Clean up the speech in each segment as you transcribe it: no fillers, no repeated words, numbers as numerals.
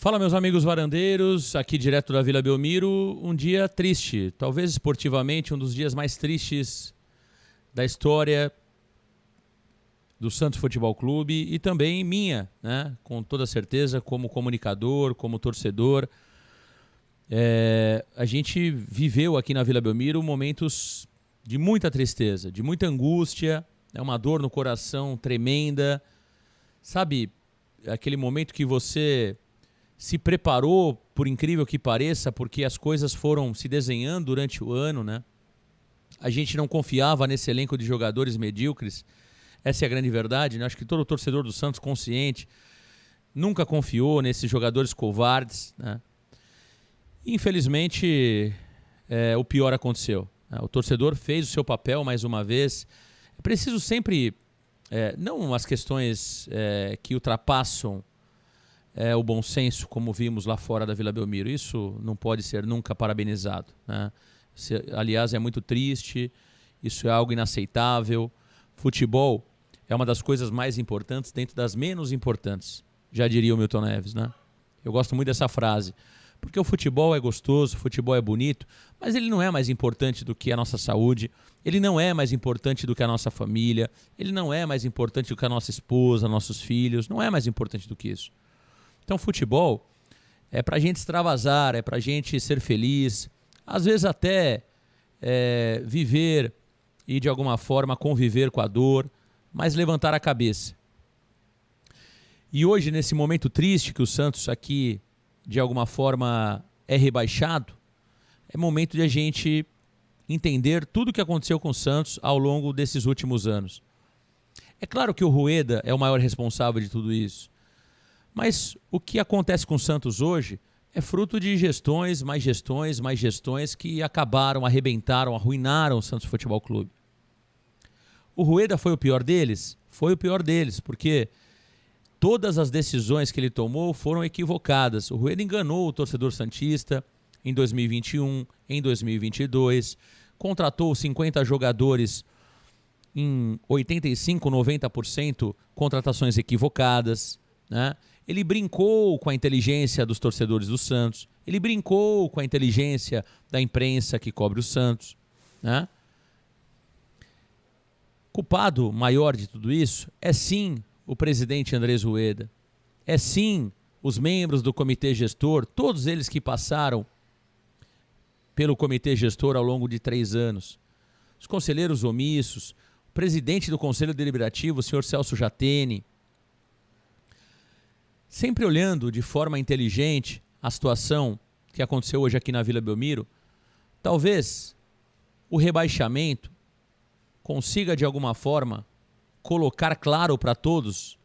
Fala, meus amigos varandeiros, aqui direto da Vila Belmiro, um dia triste, talvez esportivamente um dos dias mais tristes da história do Santos Futebol Clube e também minha, né? Com toda certeza, como comunicador, como torcedor. A gente viveu aqui na Vila Belmiro momentos de muita tristeza, de muita angústia, uma dor no coração tremenda. Sabe, aquele momento que você se preparou, por incrível que pareça, porque as coisas foram se desenhando durante o ano, né? A gente não confiava nesse elenco de jogadores medíocres, essa é a grande verdade, né? Acho que todo torcedor do Santos consciente nunca confiou nesses jogadores covardes, né? Infelizmente, o pior aconteceu, né? O torcedor fez o seu papel mais uma vez. É preciso sempre, não as questões que ultrapassam o bom senso, como vimos lá fora da Vila Belmiro. Isso não pode ser nunca parabenizado, né? Aliás, é muito triste, isso é algo inaceitável. Futebol é uma das coisas mais importantes dentro das menos importantes, já diria o Milton Neves, né? Eu gosto muito dessa frase, porque o futebol é gostoso, o futebol é bonito, mas ele não é mais importante do que a nossa saúde, ele não é mais importante do que a nossa família, ele não é mais importante do que a nossa esposa, nossos filhos, não é mais importante do que isso. Então, futebol é pra gente extravasar, é pra gente ser feliz, às vezes até viver e de alguma forma conviver com a dor, mas levantar a cabeça. E hoje, nesse momento triste que o Santos aqui de alguma forma é rebaixado, é momento de a gente entender tudo o que aconteceu com o Santos ao longo desses últimos anos. É claro que o Rueda é o maior responsável de tudo isso, mas o que acontece com o Santos hoje é fruto de gestões, mais gestões, mais gestões que acabaram, arrebentaram, arruinaram o Santos Futebol Clube. O Rueda foi o pior deles? Foi o pior deles, porque todas as decisões que ele tomou foram equivocadas. O Rueda enganou o torcedor santista em 2021, em 2022, contratou 50 jogadores em 85%, 90% contratações equivocadas, né? Ele brincou com a inteligência dos torcedores do Santos, ele brincou com a inteligência da imprensa que cobre o Santos, né? Culpado maior de tudo isso é sim o presidente Andrés Rueda, é sim os membros do comitê gestor, todos eles que passaram pelo comitê gestor ao longo de 3 anos, os conselheiros omissos, o presidente do Conselho Deliberativo, o senhor Celso Jatene, sempre olhando de forma inteligente a situação que aconteceu hoje aqui na Vila Belmiro. Talvez o rebaixamento consiga de alguma forma colocar claro para todos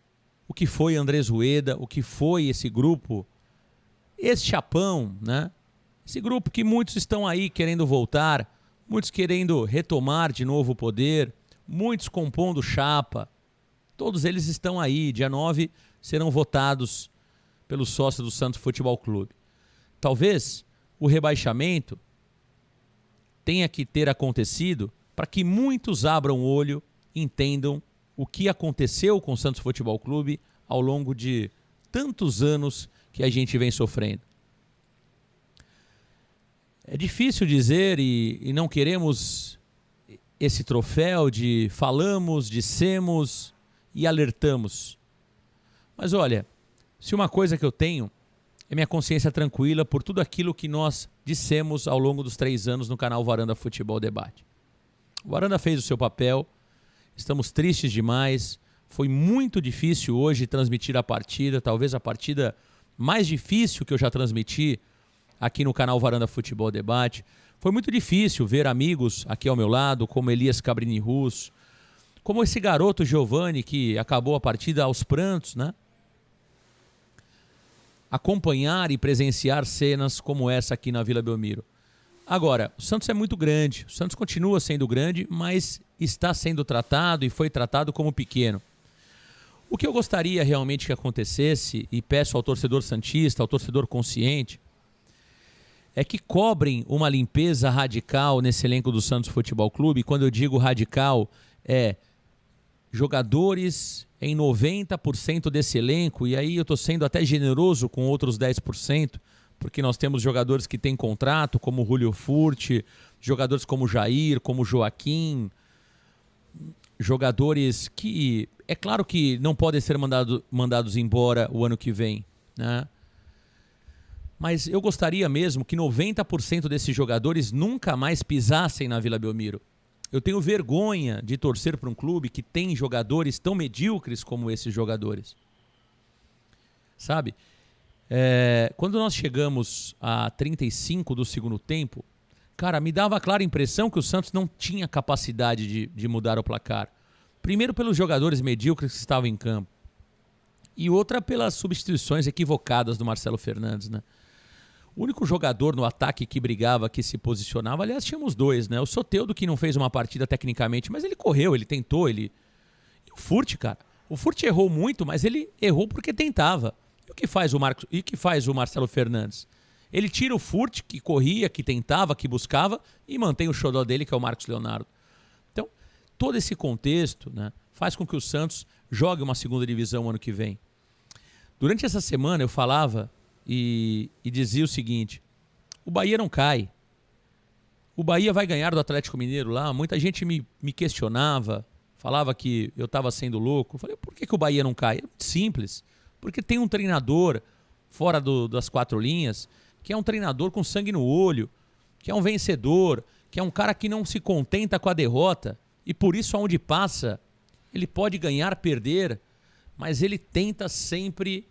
o que foi Andrés Rueda, o que foi esse grupo, esse chapão, né? Esse grupo que muitos estão aí querendo voltar, muitos querendo retomar de novo o poder, muitos compondo chapa. Todos eles estão aí, dia 9 serão votados pelos sócios do Santos Futebol Clube. Talvez o rebaixamento tenha que ter acontecido para que muitos abram o olho e entendam o que aconteceu com o Santos Futebol Clube ao longo de tantos anos que a gente vem sofrendo. É difícil dizer e não queremos esse troféu de falamos, dissemos e alertamos. Mas olha, se uma coisa que eu tenho é minha consciência tranquila por tudo aquilo que nós dissemos ao longo dos 3 anos no canal Varanda Futebol Debate. O Varanda fez o seu papel, estamos tristes demais, foi muito difícil hoje transmitir a partida, talvez a partida mais difícil que eu já transmiti aqui no canal Varanda Futebol Debate. Foi muito difícil ver amigos aqui ao meu lado, como Elias Cabrini Russo, como esse garoto Giovani que acabou a partida aos prantos, né? Acompanhar e presenciar cenas como essa aqui na Vila Belmiro. Agora, o Santos é muito grande, o Santos continua sendo grande, mas está sendo tratado e foi tratado como pequeno. O que eu gostaria realmente que acontecesse, e peço ao torcedor santista, ao torcedor consciente, é que cobrem uma limpeza radical nesse elenco do Santos Futebol Clube. Quando eu digo radical, é jogadores em 90% desse elenco, e aí eu estou sendo até generoso com outros 10%, porque nós temos jogadores que têm contrato, como o Julio Furch, jogadores como o Jair, como o Joaquim, jogadores que, é claro que não podem ser mandados embora o ano que vem, né? Mas eu gostaria mesmo que 90% desses jogadores nunca mais pisassem na Vila Belmiro. Eu tenho vergonha de torcer para um clube que tem jogadores tão medíocres como esses jogadores. Sabe? Quando nós chegamos a 35 do segundo tempo, cara, me dava a clara impressão que o Santos não tinha capacidade de mudar o placar. Primeiro pelos jogadores medíocres que estavam em campo. E outra pelas substituições equivocadas do Marcelo Fernandes, né? O único jogador no ataque que brigava, que se posicionava, aliás, tínhamos dois, né? O Soteldo, que não fez uma partida tecnicamente, mas ele correu, ele tentou, E o Furch, cara. O Furch errou muito, mas ele errou porque tentava. E o que faz o Marcelo Fernandes? Ele tira o Furch, que corria, que tentava, que buscava, e mantém o xodó dele, que é o Marcos Leonardo. Então, todo esse contexto, né, faz com que o Santos jogue uma segunda divisão ano que vem. Durante essa semana eu falava e dizia o seguinte: o Bahia não cai. O Bahia vai ganhar do Atlético Mineiro lá. Muita gente me questionava, falava que eu estava sendo louco. Eu falei, por que o Bahia não cai? É muito simples. Porque tem um treinador fora das quatro linhas, que é um treinador com sangue no olho, que é um vencedor, que é um cara que não se contenta com a derrota. E por isso, aonde passa, ele pode ganhar, perder, mas ele tenta sempre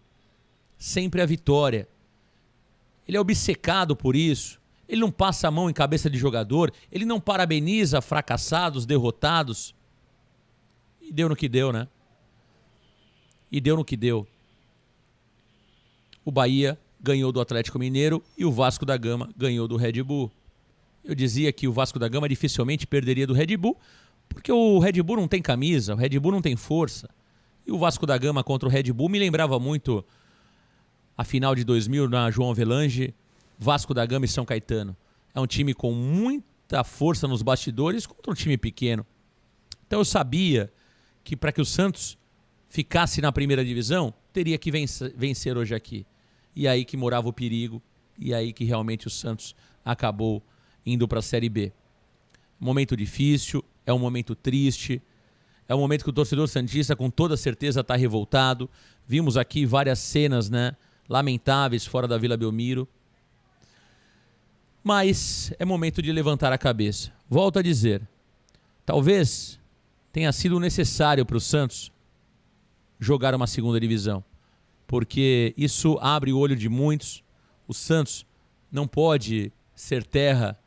a vitória. Ele é obcecado por isso. Ele não passa a mão em cabeça de jogador. Ele não parabeniza fracassados, derrotados. E deu no que deu, né? E deu no que deu. O Bahia ganhou do Atlético Mineiro e o Vasco da Gama ganhou do Red Bull. Eu dizia que o Vasco da Gama dificilmente perderia do Red Bull, porque o Red Bull não tem camisa, o Red Bull não tem força. E o Vasco da Gama contra o Red Bull me lembrava muito a final de 2000 na João Avelange, Vasco da Gama e São Caetano. É um time com muita força nos bastidores contra um time pequeno. Então eu sabia que para que o Santos ficasse na primeira divisão, teria que vencer hoje aqui. E aí que morava o perigo, e aí que realmente o Santos acabou indo para a Série B. Momento difícil, é um momento triste, é um momento que o torcedor santista com toda certeza está revoltado. Vimos aqui várias cenas, né, lamentáveis fora da Vila Belmiro. Mas é momento de levantar a cabeça. Volto a dizer, talvez tenha sido necessário para o Santos jogar uma segunda divisão, porque isso abre o olho de muitos. O Santos não pode ser terra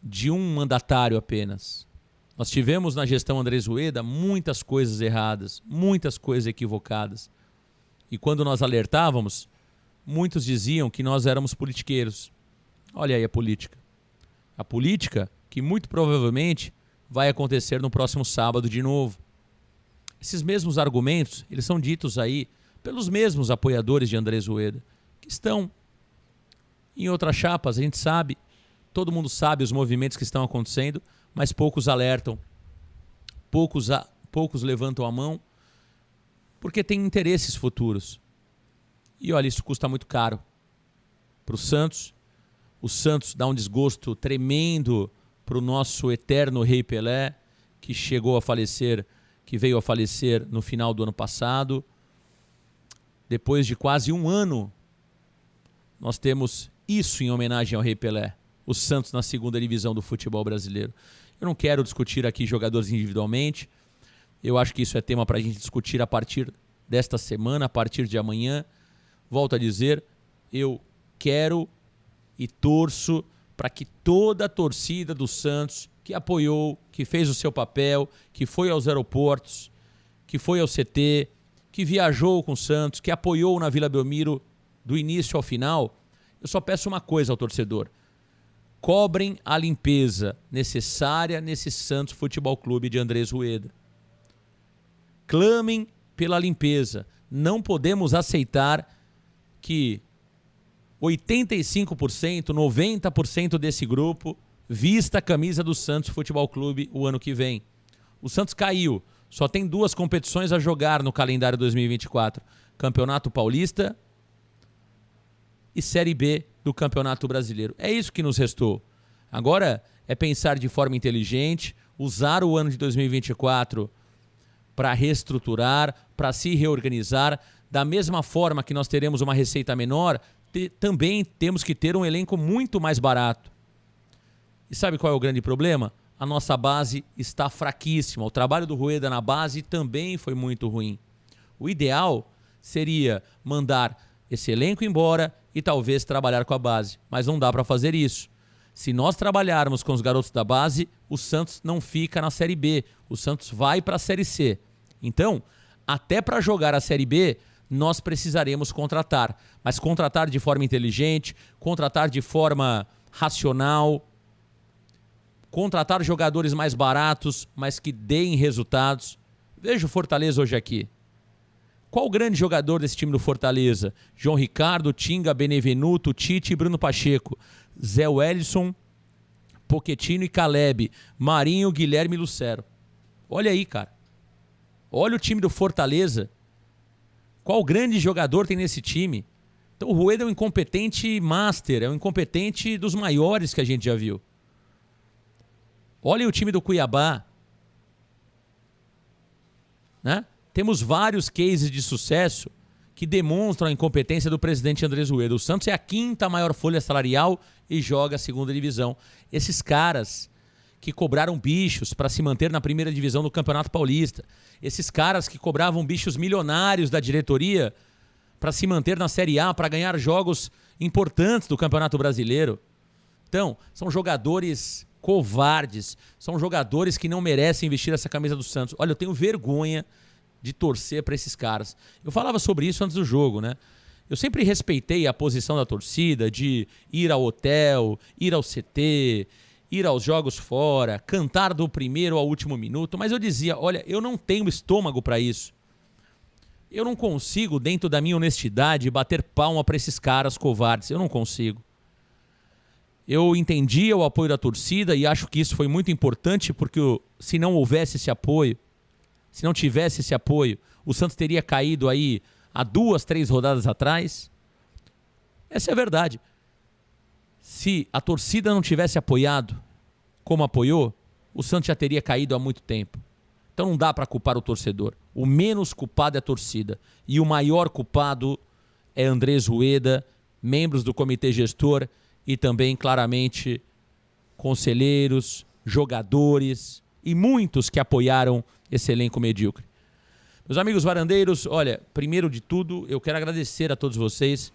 de um mandatário apenas. Nós tivemos na gestão Andrés Rueda muitas coisas erradas, muitas coisas equivocadas. E quando nós alertávamos, muitos diziam que nós éramos politiqueiros. Olha aí a política. A política que muito provavelmente vai acontecer no próximo sábado de novo. Esses mesmos argumentos, eles são ditos aí pelos mesmos apoiadores de Andrés Rueda, que estão em outras chapas, a gente sabe, todo mundo sabe os movimentos que estão acontecendo, mas poucos alertam, poucos levantam a mão, porque tem interesses futuros. E olha, isso custa muito caro para o Santos. O Santos dá um desgosto tremendo para o nosso eterno Rei Pelé, que chegou a falecer, que veio a falecer no final do ano passado. Depois de quase um ano, nós temos isso em homenagem ao Rei Pelé, o Santos na segunda divisão do futebol brasileiro. Eu não quero discutir aqui jogadores individualmente, eu acho que isso é tema para a gente discutir a partir desta semana, a partir de amanhã. Volto a dizer, eu quero e torço para que toda a torcida do Santos, que apoiou, que fez o seu papel, que foi aos aeroportos, que foi ao CT, que viajou com o Santos, que apoiou na Vila Belmiro do início ao final, eu só peço uma coisa ao torcedor: cobrem a limpeza necessária nesse Santos Futebol Clube de Andrés Rueda. Clamem pela limpeza. Não podemos aceitar que 85%, 90% desse grupo vista a camisa do Santos Futebol Clube o ano que vem. O Santos caiu. Só tem 2 competições a jogar no calendário 2024. Campeonato Paulista e Série B do Campeonato Brasileiro. É isso que nos restou. Agora é pensar de forma inteligente, usar o ano de 2024 para reestruturar, para se reorganizar. Da mesma forma que nós teremos uma receita menor, também temos que ter um elenco muito mais barato. E sabe qual é o grande problema? A nossa base está fraquíssima. O trabalho do Rueda na base também foi muito ruim. O ideal seria mandar esse elenco embora e talvez trabalhar com a base. Mas não dá para fazer isso. Se nós trabalharmos com os garotos da base, o Santos não fica na Série B. O Santos vai para a Série C. Então, até para jogar a Série B, nós precisaremos contratar. Mas contratar de forma inteligente, contratar de forma racional, contratar jogadores mais baratos, mas que deem resultados. Veja o Fortaleza hoje aqui. Qual o grande jogador desse time do Fortaleza? João Ricardo, Tinga, Benevenuto, Tite e Bruno Pacheco. Zé Wellison, Pochettino e Caleb. Marinho, Guilherme e Lucero. Olha aí, cara. Olha o time do Fortaleza. Qual grande jogador tem nesse time? Então o Rueda é um incompetente master, é um incompetente dos maiores que a gente já viu. Olha o time do Cuiabá. Né? Temos vários cases de sucesso que demonstram a incompetência do presidente Andrés Rueda. O Santos é a 5ª maior folha salarial e joga a 2ª divisão. Esses caras que cobraram bichos para se manter na 1ª divisão do Campeonato Paulista. Esses caras que cobravam bichos milionários da diretoria para se manter na Série A, para ganhar jogos importantes do Campeonato Brasileiro. Então, são jogadores covardes, são jogadores que não merecem vestir essa camisa do Santos. Olha, eu tenho vergonha de torcer para esses caras. Eu falava sobre isso antes do jogo, né? Eu sempre respeitei a posição da torcida de ir ao hotel, ir ao CT, ir aos jogos fora, cantar do primeiro ao último minuto, mas eu dizia, olha, eu não tenho estômago para isso. Eu não consigo, dentro da minha honestidade, bater palma para esses caras covardes. Eu não consigo. Eu entendia o apoio da torcida e acho que isso foi muito importante porque se não houvesse esse apoio, se não tivesse esse apoio, o Santos teria caído aí há 2, 3 rodadas atrás. Essa é a verdade. Se a torcida não tivesse apoiado como apoiou, o Santos já teria caído há muito tempo. Então não dá para culpar o torcedor. O menos culpado é a torcida. E o maior culpado é Andrés Rueda, membros do comitê gestor e também, claramente, conselheiros, jogadores e muitos que apoiaram esse elenco medíocre. Meus amigos varandeiros, olha, primeiro de tudo, eu quero agradecer a todos vocês.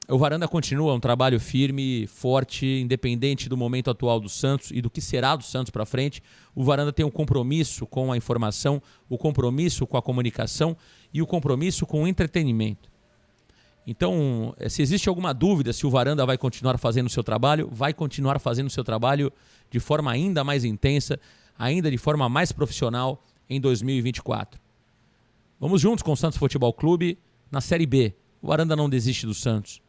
O Varanda continua um trabalho firme, forte, independente do momento atual do Santos e do que será do Santos para frente. O Varanda tem um compromisso com a informação, o compromisso com a comunicação e o compromisso com o entretenimento. Então, se existe alguma dúvida se o Varanda vai continuar fazendo o seu trabalho, vai continuar fazendo o seu trabalho de forma ainda mais intensa, ainda de forma mais profissional em 2024. Vamos juntos com o Santos Futebol Clube na Série B. O Varanda não desiste do Santos.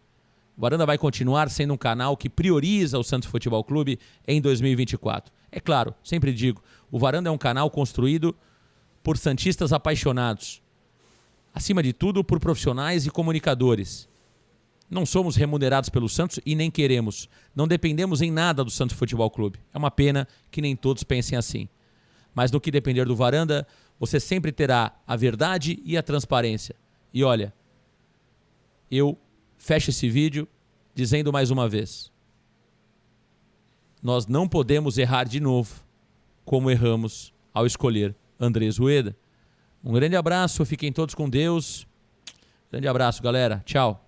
O Varanda vai continuar sendo um canal que prioriza o Santos Futebol Clube em 2024. É claro, sempre digo, o Varanda é um canal construído por santistas apaixonados. Acima de tudo, por profissionais e comunicadores. Não somos remunerados pelo Santos e nem queremos. Não dependemos em nada do Santos Futebol Clube. É uma pena que nem todos pensem assim. Mas no que depender do Varanda, você sempre terá a verdade e a transparência. E olha, eu fecho esse vídeo dizendo mais uma vez. Nós não podemos errar de novo como erramos ao escolher Andrés Rueda. Um grande abraço, fiquem todos com Deus. Grande abraço, galera. Tchau.